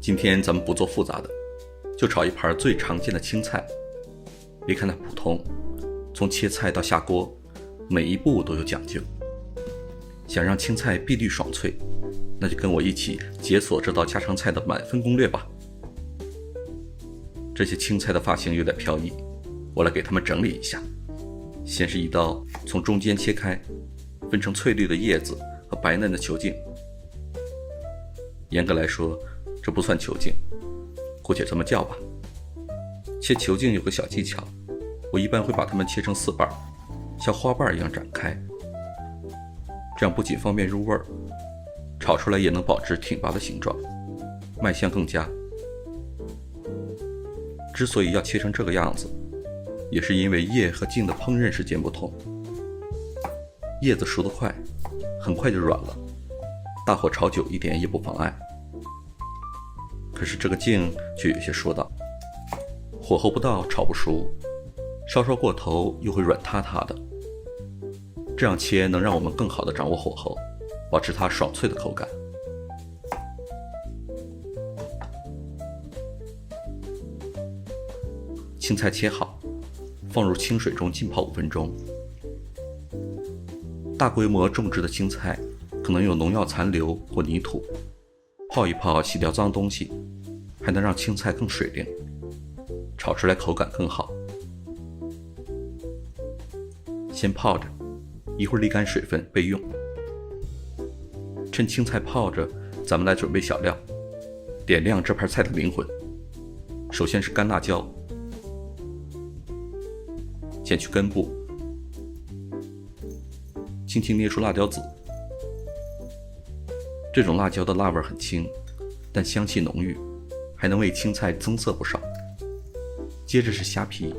今天咱们不做复杂的，就炒一盘最常见的青菜。别看它普通，从切菜到下锅，每一步都有讲究。想让青菜碧绿爽脆，那就跟我一起解锁这道家常菜的满分攻略吧。这些青菜的发型有点飘逸，我来给它们整理一下。先是一刀从中间切开，分成翠绿的叶子和白嫩的球茎。严格来说，这不算球茎，姑且这么叫吧。切球茎有个小技巧，我一般会把它们切成4瓣，像花瓣一样展开，这样不仅方便入味儿，炒出来也能保持挺拔的形状，卖相更佳。之所以要切成这个样子，也是因为叶和茎的烹饪时间不同。叶子熟得快，很快就软了，大火炒久一点也不妨碍。可是这个茎却有些说道，火候不到炒不熟，稍稍过头又会软塌塌的。这样切能让我们更好地掌握火候，保持它爽脆的口感。青菜切好，放入清水中浸泡5分钟。大规模种植的青菜可能有农药残留或泥土，泡一泡洗掉脏东西，还能让青菜更水灵，炒出来口感更好。先泡着，一会儿沥干水分备用。趁青菜泡着，咱们来准备小料，点亮这盘菜的灵魂。首先是干辣椒，剪去根部，轻轻捏出辣椒籽。这种辣椒的辣味很轻，但香气浓郁，还能为青菜增色不少。接着是虾皮，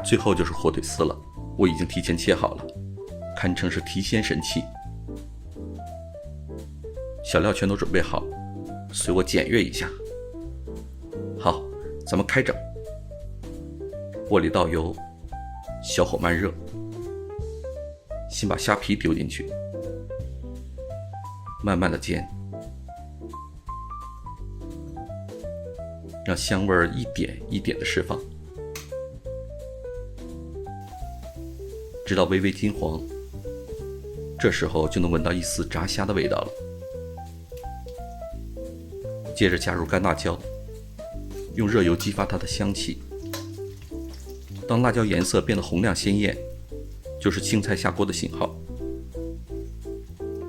最后就是火腿丝了，我已经提前切好了，堪称是提鲜神器。小料全都准备好，随我检阅一下。好，咱们开整。锅里倒油，小火慢热，先把虾皮丢进去，慢慢的煎，让香味一点一点的释放，直到微微金黄。这时候就能闻到一丝炸虾的味道了。接着加入干辣椒，用热油激发它的香气。当辣椒颜色变得红亮鲜艳，就是青菜下锅的信号。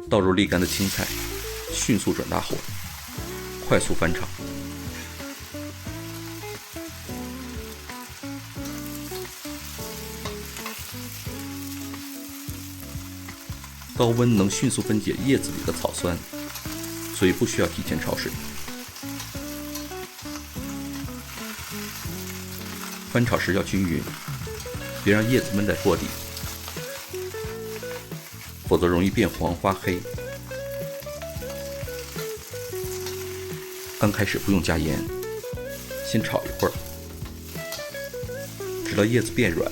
倒入沥干的青菜，迅速转大火，快速翻炒。高温能迅速分解叶子里的草酸，所以不需要提前焯水。翻炒时要均匀，别让叶子闷在锅底，否则容易变黄发黑。刚开始不用加盐，先炒一会儿，直到叶子变软，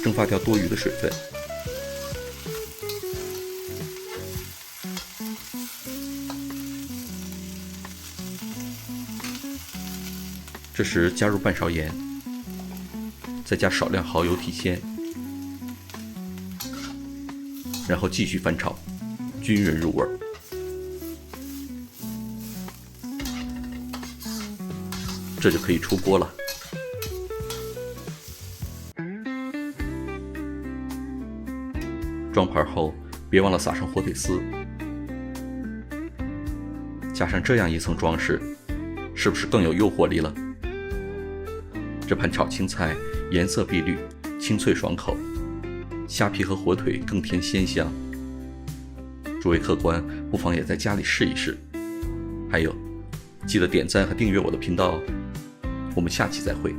蒸发掉多余的水分。这时加入半勺盐，再加少量蚝油提鲜，然后继续翻炒，均匀入味。这就可以出锅了。装盘后别忘了撒上火腿丝，加上这样一层装饰，是不是更有诱惑力了？这盘炒青菜颜色碧绿，清脆爽口，虾皮和火腿更添鲜香。诸位客官不妨也在家里试一试。还有，记得点赞和订阅我的频道哦。我们下期再会。